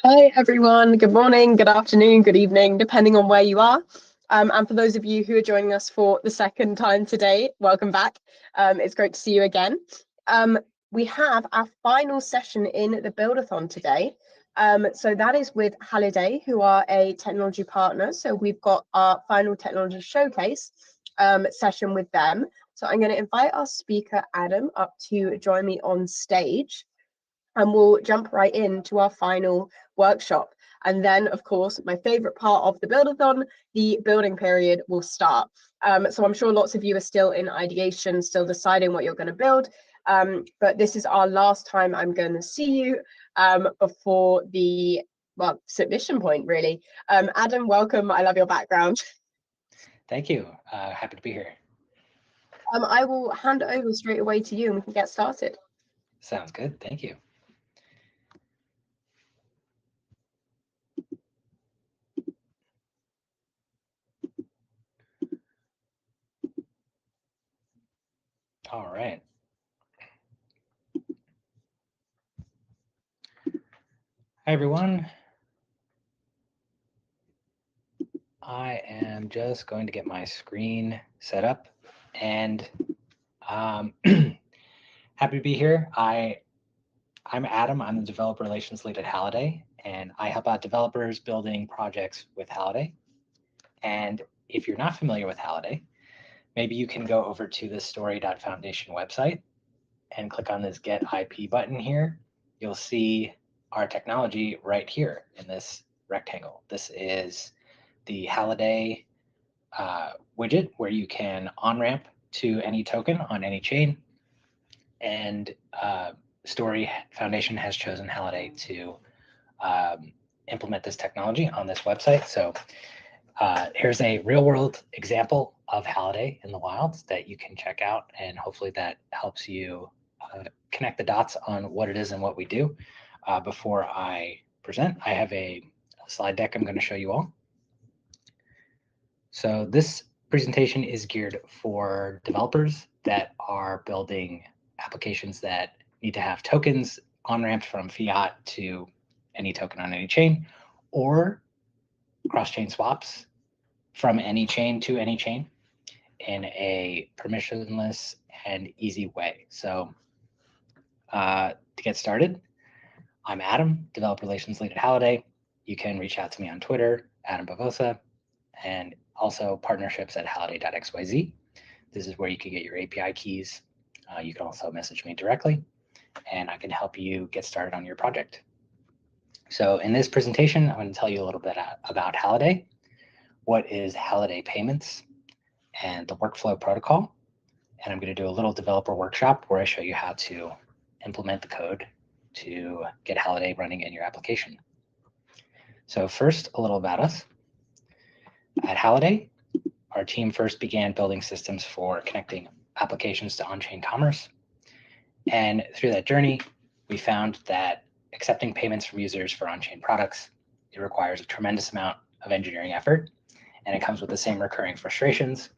Hi, everyone. Good morning, good afternoon, good evening, depending on where you are. And for those of you who are joining us for the second time today, welcome back. It's great to see you again. We have our final session in the buildathon today. So that is with Halliday, who are a technology partner. So we've got our final technology showcase session with them. So I'm going to invite our speaker, Adam, up to join me on stage. And we'll jump right into our final workshop. And then, of course, my favorite part of the buildathon, the building period will start. So I'm sure lots of you are still in ideation, still deciding what you're going to build. But this is our last time I'm going to see you before the submission point, really. Adam, welcome. I love your background. Thank you. Happy to be here. I will hand it over straight away to you and we can get started. Sounds good. Thank you. All right. Hi, everyone. I am just going to get my screen set up and happy to be here. I'm Adam. I'm the developer relations lead at Halliday, and I help out developers building projects with Halliday. And if you're not familiar with Halliday, maybe you can go over to the story.foundation website and click on this Get IP button here. You'll see our technology right here in this rectangle. This is the Halliday widget where you can on-ramp to any token on any chain. And Story Foundation has chosen Halliday to implement this technology on this website. So here's a real world example of Halliday in the wild that you can check out, and hopefully that helps you connect the dots on what it is and what we do. Before I present, I have a slide deck I'm going to show you all. So this presentation is geared for developers that are building applications that need to have tokens on-ramped from fiat to any token on any chain, or cross-chain swaps from any chain to any chain in a permissionless and easy way. So to get started, I'm Adam, developer relations lead at Halliday. You can reach out to me on Twitter, Adam Bavosa, and also partnerships at halliday.xyz. This is where you can get your API keys. You can also message me directly, and I can help you get started on your project. So in this presentation, I'm going to tell you a little bit about Halliday, what is Halliday Payments, and the workflow protocol. And I'm going to do a little developer workshop where I show you how to implement the code to get Halliday running in your application. So first, a little about us. At Halliday, our team first began building systems for connecting applications to on-chain commerce. And through that journey, we found that accepting payments from users for on-chain products, it requires a tremendous amount of engineering effort, and it comes with the same recurring frustrations.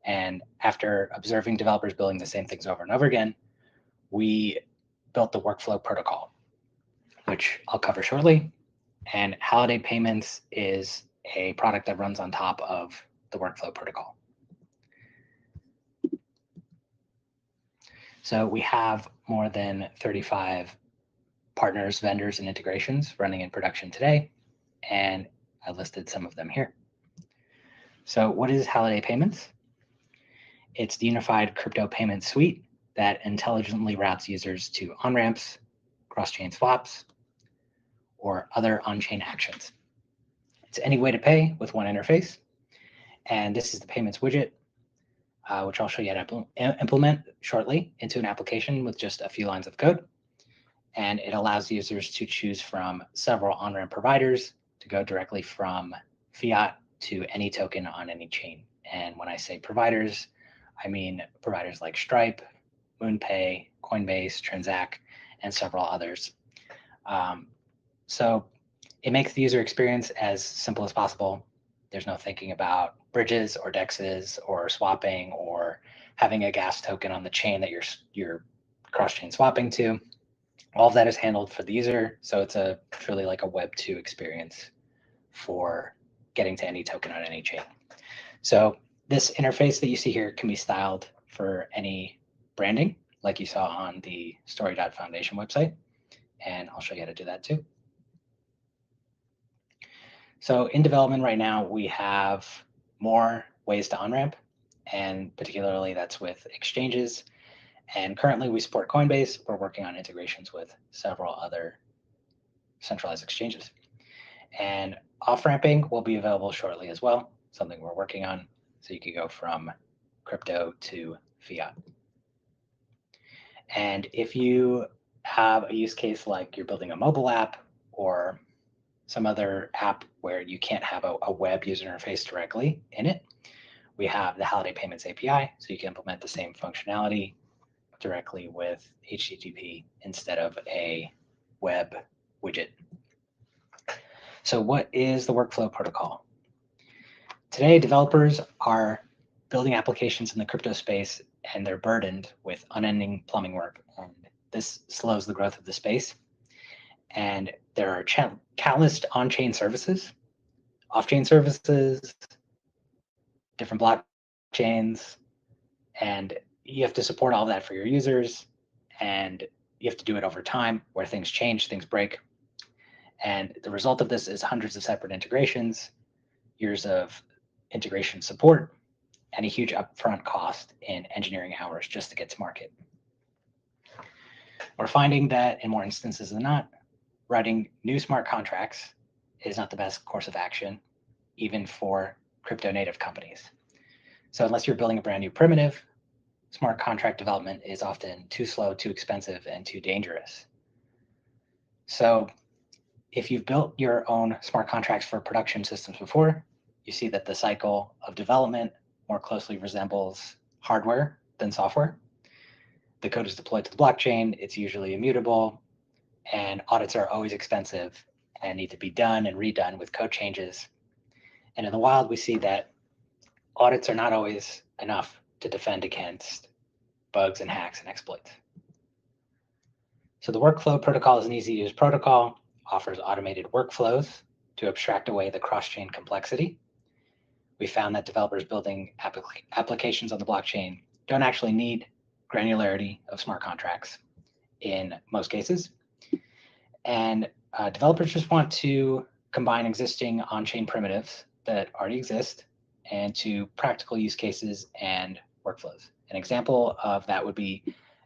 And after observing developers building the same things over and over again, we built the workflow protocol, which I'll cover shortly. And Halliday Payments is a product that runs on top of the workflow protocol. So we have more than 35 partners, vendors, and integrations running in production today, and I listed some of them here. So what is Halliday Payments? It's the unified crypto payment suite that intelligently routes users to on-ramps, cross-chain swaps, or other on-chain actions. It's any way to pay with one interface. And this is the payments widget, which I'll show you how to implement shortly into an application with just a few lines of code. And it allows users to choose from several on-ramp providers to go directly from fiat to any token on any chain. And when I say providers, I mean providers like Stripe, MoonPay, Coinbase, Transact, and several others. So it makes the user experience as simple as possible. There's no thinking about bridges or dexes or swapping or having a gas token on the chain that you're cross-chain swapping to. All of that is handled for the user, so it's truly like a Web 2 experience for getting to any token on any chain. So this interface that you see here can be styled for any branding, like you saw on the story.foundation website, and I'll show you how to do that too. So in development right now, we have more ways to on-ramp, and particularly that's with exchanges. And currently we support Coinbase. We're working on integrations with several other centralized exchanges. And off-ramping will be available shortly as well, something we're working on. So you can go from crypto to fiat. And if you have a use case like you're building a mobile app or some other app where you can't have a web user interface directly in it, we have the Halliday Payments API, so you can implement the same functionality directly with HTTP instead of a web widget. So what is the workflow protocol? Today, developers are building applications in the crypto space, and they're burdened with unending plumbing work. And this slows the growth of the space. And there are countless on-chain services, off-chain services, different blockchains, and you have to support all that for your users. And you have to do it over time where things change, things break. And the result of this is hundreds of separate integrations, years of integration support, and a huge upfront cost in engineering hours just to get to market. We're finding that in more instances than not, writing new smart contracts is not the best course of action, even for crypto native companies. So unless you're building a brand new primitive, smart contract development is often too slow, too expensive, and too dangerous. So if you've built your own smart contracts for production systems before, you see that the cycle of development more closely resembles hardware than software. The code is deployed to the blockchain, it's usually immutable, and audits are always expensive and need to be done and redone with code changes. And in the wild, we see that audits are not always enough to defend against bugs and hacks and exploits. So the workflow protocol is an easy-to-use protocol, offers automated workflows to abstract away the cross-chain complexity. We found that developers building applications on the blockchain don't actually need granularity of smart contracts in most cases. And developers just want to combine existing on-chain primitives that already exist into practical use cases and workflows. An example of that would be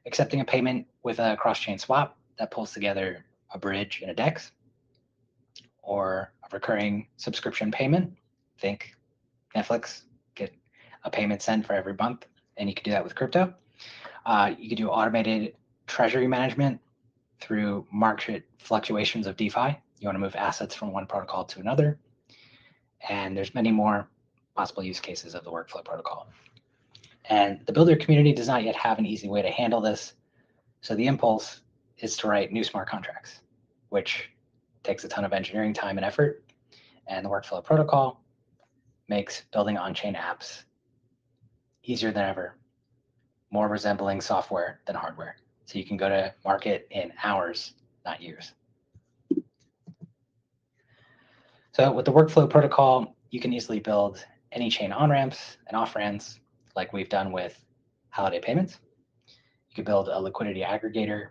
accepting a payment with a cross-chain swap that pulls together a bridge and a DEX, or a recurring subscription payment. Think Netflix, get a payment sent for every month, and you can do that with crypto. You can do automated treasury management through market fluctuations of DeFi. You want to move assets from one protocol to another. And there's many more possible use cases of the workflow protocol. And the builder community does not yet have an easy way to handle this. So the impulse is to write new smart contracts, which takes a ton of engineering time and effort. And the workflow protocol makes building on-chain apps easier than ever, more resembling software than hardware. So you can go to market in hours, not years. So with the workflow protocol, you can easily build any chain on-ramps and off-ramps like we've done with Halliday Payments. You can build a liquidity aggregator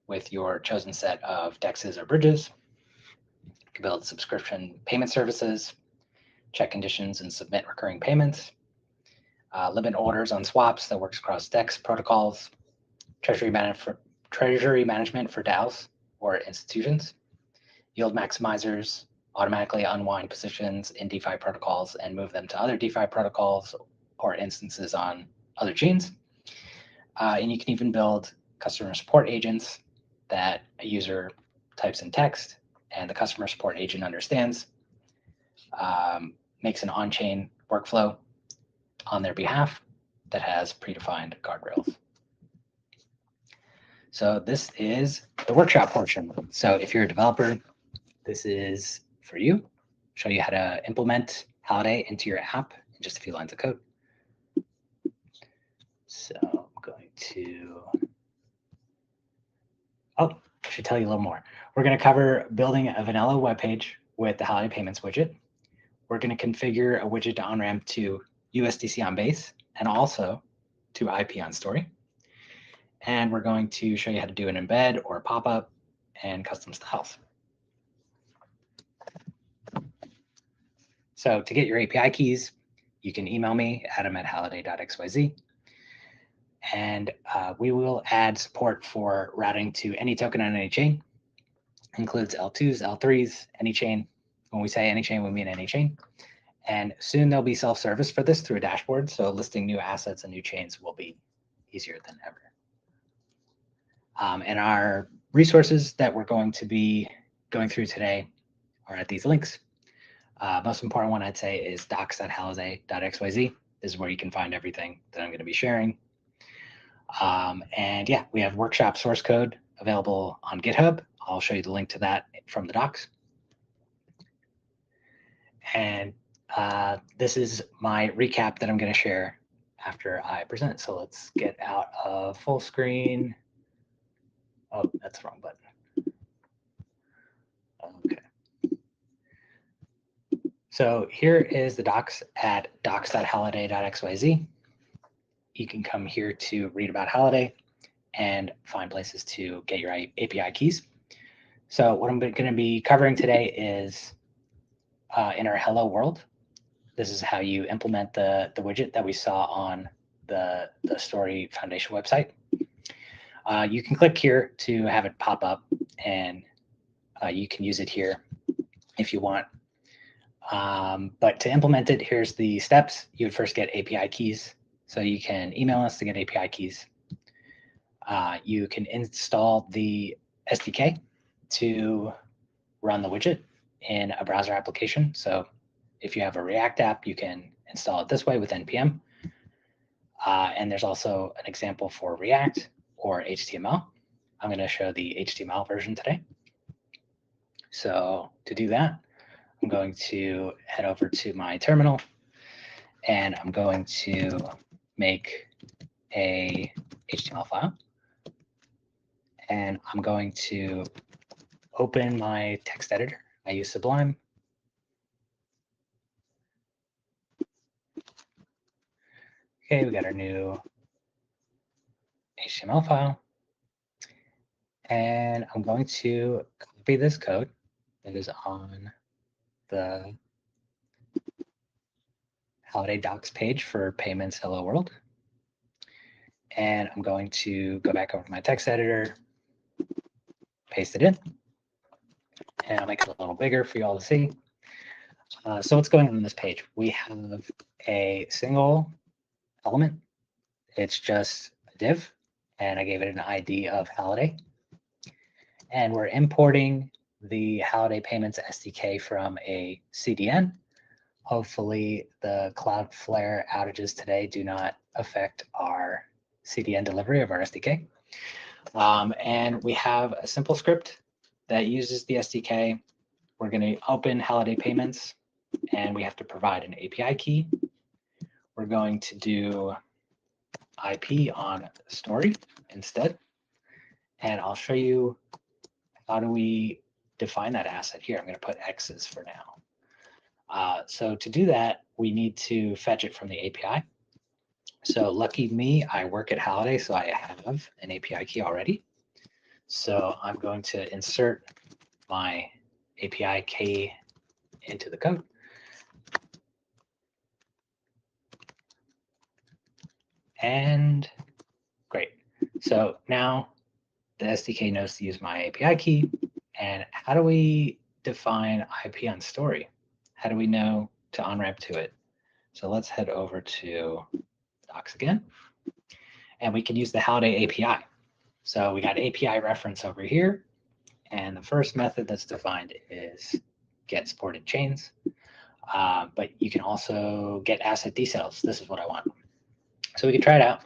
with your chosen set of DEXs or bridges. You can build subscription payment services, check conditions and submit recurring payments, limit orders on swaps that works across DEX protocols, treasury management for DAOs or institutions, yield maximizers, automatically unwind positions in DeFi protocols and move them to other DeFi protocols or instances on other chains. And you can even build customer support agents that a user types in text and the customer support agent understands, makes an on-chain workflow on their behalf that has predefined guardrails. So this is the workshop portion. So if you're a developer, this is for you. Show you how to implement Halliday into your app in just a few lines of code. So I'm going to Oh, I should tell you a little more. We're going to cover building a vanilla web page with the Halliday Payments widget. We're going to configure a widget to OnRamp to USDC on base and also to IP on story. And we're going to show you how to do an embed or a pop-up and custom styles. So to get your API keys, you can email me, adam@halliday.xyz. And we will add support for routing to any token on any chain. Includes L2s, L3s, any chain. When we say any chain, we mean any chain. And soon there'll be self-service for this through a dashboard. So listing new assets and new chains will be easier than ever. And our resources that we're going to be going through today are at these links. Most important one I'd say is docs.halliday.xyz. This is where you can find everything that I'm going to be sharing. And yeah, we have workshop source code available on GitHub. I'll show you the link to that from the docs. And this is my recap that I'm going to share after I present. So let's get out of full screen. Oh, that's the wrong button. Okay. So here is the docs at docs.halliday.xyz. You can come here to read about Halliday and find places to get your API keys. So what I'm going to be covering today is in our Hello World. This is how you implement the widget that we saw on the Story Foundation website. You can click here to have it pop up, and you can use it here if you want. But to implement it, here's the steps. You would first get API keys. So you can email us to get API keys. You can install the SDK to run the widget in a browser application. So if you have a React app, you can install it this way with NPM. And there's also an example for React or HTML. I'm going to show the HTML version today. So to do that, I'm going to head over to my terminal, and I'm going to make a HTML file. And I'm going to open my text editor. I use Sublime. Okay, we got our new HTML file. And I'm going to copy this code that is on the Halliday docs page for Payments Hello World. And I'm going to go back over to my text editor, paste it in, and I'll make it a little bigger for you all to see. So what's going on this page? We have a single element. It's just a div, and I gave it an ID of Halliday. And we're importing the Halliday Payments SDK from a CDN. Hopefully the Cloudflare outages today do not affect our CDN delivery of our SDK. And we have a simple script that uses the SDK. We're going to open Halliday Payments, and we have to provide an API key. We're going to do IP on story instead. And I'll show you how do we define that asset here. I'm going to put X's for now. So to do that, we need to fetch it from the API. So lucky me, I work at Halliday, so I have an API key already. So I'm going to insert my API key into the code. And great. So now the SDK knows to use my API key. And how do we define IP on story? How do we know to on-ramp to it? So let's head over to docs again. And we can use the Halliday API. So we got API reference over here. And the first method that's defined is get supported chains. But you can also get asset decels. This is what I want. So we can try it out.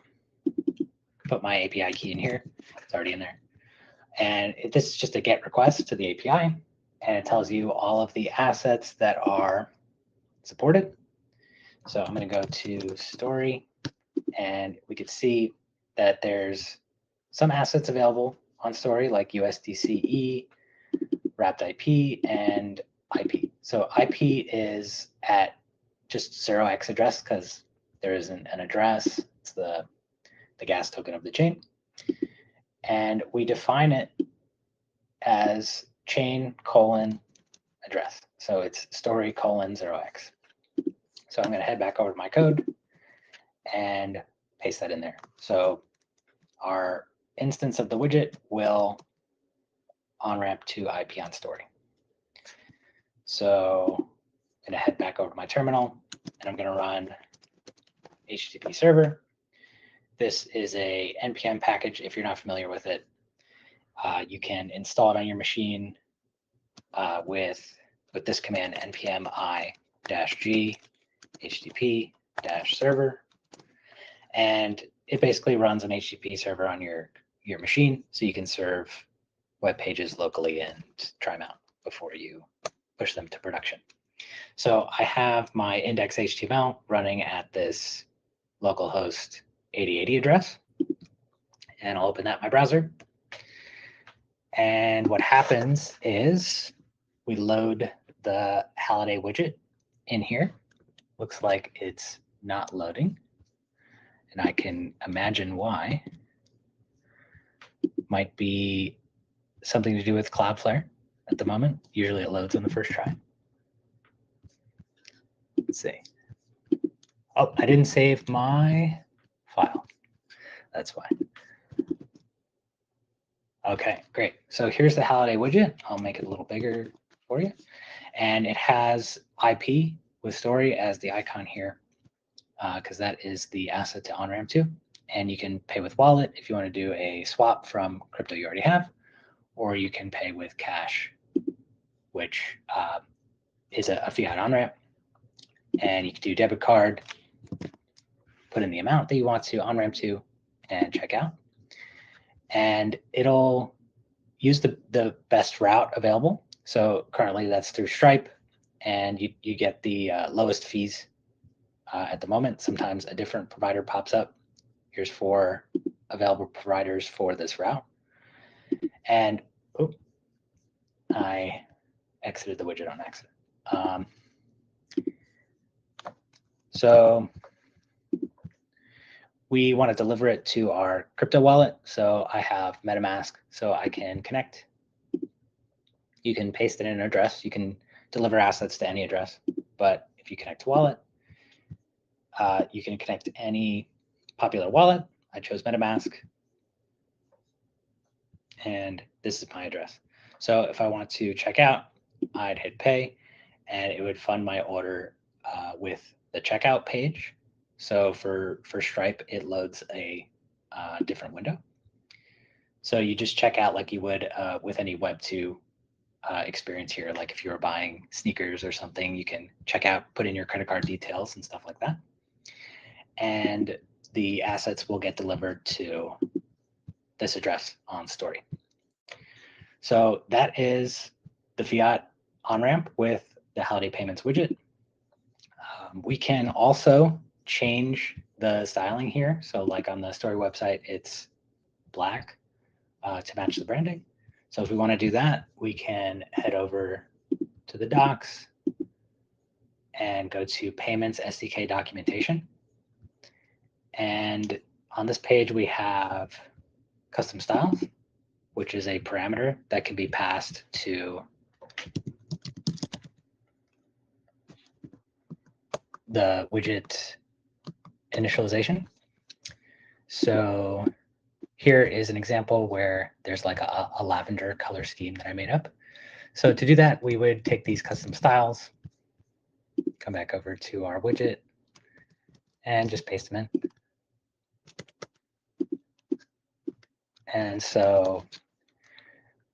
Put my API key in here. It's already in there. And this is just a GET request to the API. And it tells you all of the assets that are supported. So I'm going to go to story. And we could see that there's some assets available on story like USDCE, wrapped IP, and IP. So IP is at just 0x address because there isn't an address. It's the gas token of the chain. And we define it as chain : address. So it's story : 0x. So I'm going to head back over to my code and paste that in there. So our instance of the widget will on-ramp to IP on story. So I'm going to head back over to my terminal and I'm going to run HTTP server. This is a NPM package. If you're not familiar with it, you can install it on your machine with this command npm i-g http-server, and it basically runs an HTTP server on your machine, so you can serve web pages locally and try them out before you push them to production. So I have my index.html running at this localhost 8080 address, and I'll open that in my browser. And what happens is we load the Halliday widget in here. Looks like it's not loading, and I can imagine why. Might be something to do with Cloudflare at the moment. Usually it loads on the first try. Let's see. Oh, I didn't save my file. That's why. Okay, great. So here's the Halliday widget. I'll make it a little bigger for you. And it has IP with story as the icon here, because that is the asset to onramp to. And you can pay with wallet if you want to do a swap from crypto you already have, or you can pay with cash, which is a fiat onramp. And you can do debit card, put in the amount that you want to onramp to, and check out. And it'll use the best route available. So currently that's through Stripe, and you get the lowest fees at the moment. Sometimes a different provider pops up. Here's 4 available providers for this route. And I exited the widget on accident. So we want to deliver it to our crypto wallet. So I have MetaMask, so I can connect. You can paste in an address. You can deliver assets to any address. But if you connect to wallet, you can connect to any popular wallet. I chose MetaMask. And this is my address. So if I want to check out, I'd hit pay, and it would fund my order with the checkout page. So for Stripe, it loads a different window. So you just check out like you would with any Web 2 experience here. Like if you were buying sneakers or something, you can check out, put in your credit card details and stuff like that. And the assets will get delivered to this address on story. So that is the fiat on-ramp with the Halliday Payments widget. We can also change the styling here. So like on the story website, it's black to match the branding. So if we want to do that, we can head over to the docs and go to Payments SDK documentation. And on this page, we have custom styles, which is a parameter that can be passed to the widget initialization. So here is an example where there's like a lavender color scheme that I made up. So to do that, we would take these custom styles, come back over to our widget, and just paste them in. And so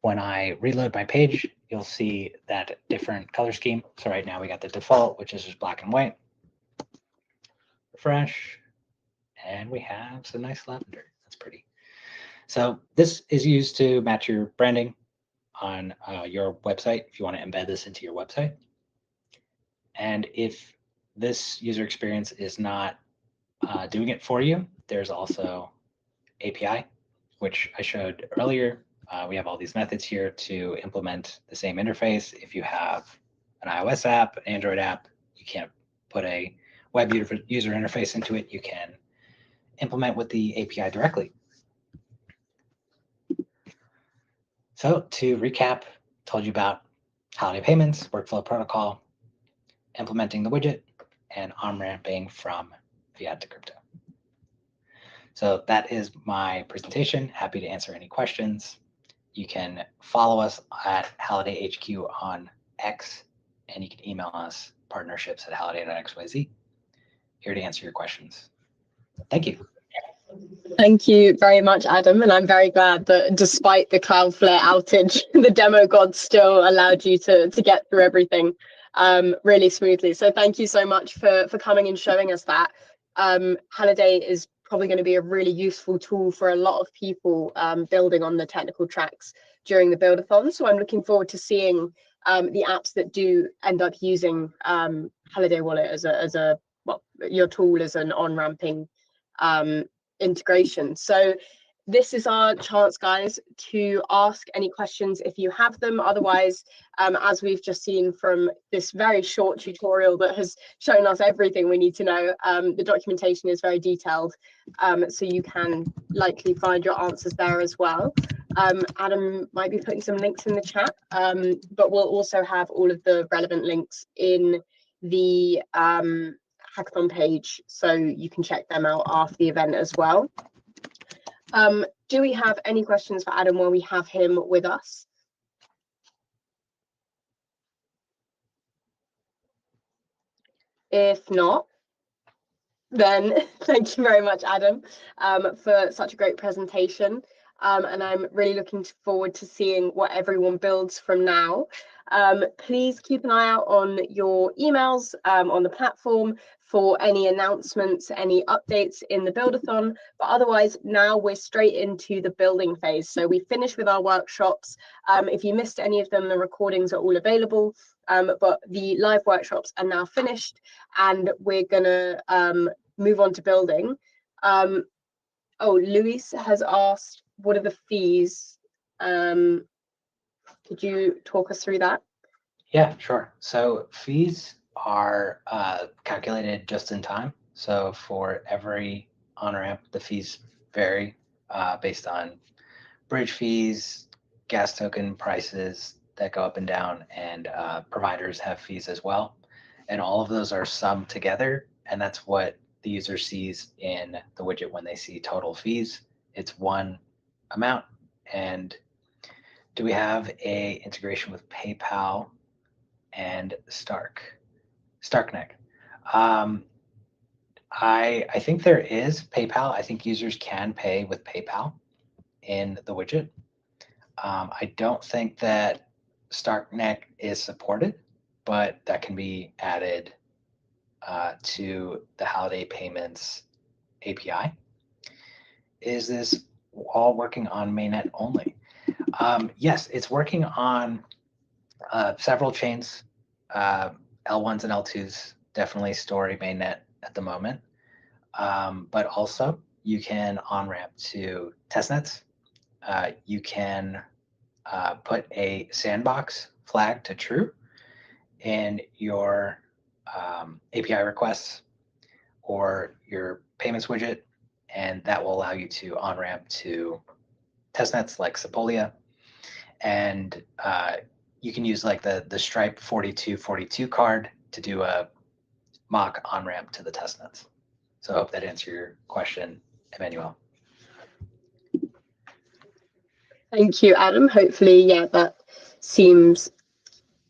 when I reload my page, you'll see that different color scheme. So right now we got the default, which is just black and white. Refresh, and we have some nice lavender. That's pretty. So this is used to match your branding on your website if you want to embed this into your website. And if this user experience is not doing it for you, there's also API, which I showed earlier, We have all these methods here to implement the same interface. If you have an iOS app, an Android app, you can't put a web user interface into it. You can implement with the API directly. So to recap, told you about Halliday Payments, workflow protocol, implementing the widget, and on-ramping from fiat to crypto. So that is my presentation. Happy to answer any questions. You can follow us at Halliday HQ on X, and you can email us partnerships@halliday.xyz. Here to answer your questions. Thank you. Thank you very much, Adam. And I'm very glad that despite the Cloudflare outage, the demo gods still allowed you to get through everything really smoothly. So thank you so much for coming and showing us that. Halliday is probably going to be a really useful tool for a lot of people building on the technical tracks during the buildathon. So I'm looking forward to seeing the apps that do end up using Halliday Wallet as a well, your tool as an on-ramping integration. So this is our chance, guys, to ask any questions if you have them. Otherwise, as we've just seen from this very short tutorial that has shown us everything we need to know, the documentation is very detailed, so you can likely find your answers there as well. Adam might be putting some links in the chat, but we'll also have all of the relevant links in the hackathon page, so you can check them out after the event as well. Do we have any questions for Adam while we have him with us? If not, then thank you very much, Adam, for such a great presentation. And I'm really looking forward to seeing what everyone builds from now. Please keep an eye out on your emails on the platform for any announcements, any updates in the buildathon. But otherwise, now we're straight into the building phase. So we finished with our workshops. If you missed any of them, the recordings are all available. But the live workshops are now finished, and we're gonna move on to building. Oh, Luis has asked, what are the fees? Could you talk us through that? Yeah, sure. So fees are calculated just in time. So for every on-ramp, the fees vary based on bridge fees, gas token prices that go up and down, and providers have fees as well. And all of those are summed together, and that's what the user sees in the widget when they see total fees. It's one amount. And do we have a integration with PayPal and Starknet? I think there is PayPal. I think users can pay with PayPal in the widget. I don't think that Starknet is supported, but that can be added to the Halliday Payments API. Is this all working on mainnet only? Yes, it's working on several chains. L1s and L2s definitely store a mainnet at the moment. But also you can on-ramp to testnets. You can put a sandbox flag to true in your API requests or your payments widget, and that will allow you to on-ramp to testnets like Sepolia. And you can use like the Stripe 4242 card to do a mock on-ramp to the testnets. So I hope that answered your question, Emmanuel. Thank you, Adam. Hopefully, yeah, that seems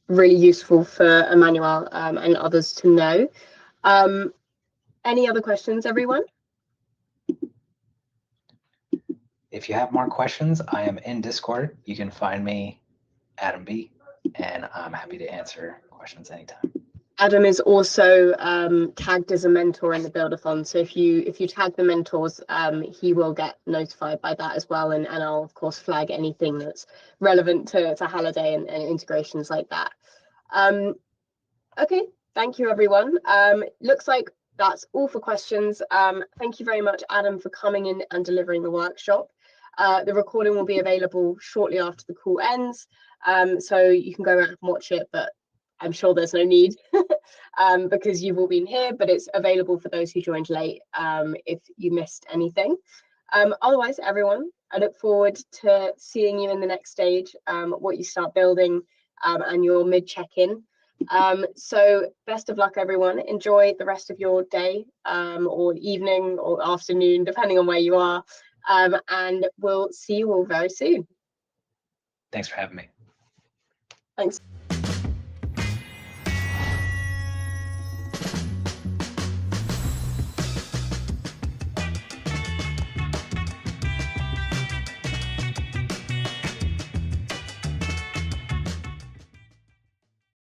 really useful for Emmanuel and others to know. Any other questions, everyone? If you have more questions, I am in Discord. You can find me, Adam B, and I'm happy to answer questions anytime. Adam is also tagged as a mentor in the buildathon. So if you tag the mentors, he will get notified by that as well. And I'll of course flag anything that's relevant to Halliday and integrations like that. Okay, thank you everyone. Looks like that's all for questions. Thank you very much, Adam, for coming in and delivering the workshop. The recording will be available shortly after the call ends, so you can go around and watch it, but I'm sure there's no need because you've all been here, but it's available for those who joined late if you missed anything. Otherwise, everyone, I look forward to seeing you in the next stage, what you start building and your mid check-in. So best of luck, everyone. Enjoy the rest of your day or evening or afternoon, depending on where you are. And we'll see you all very soon. Thanks for having me. Thanks.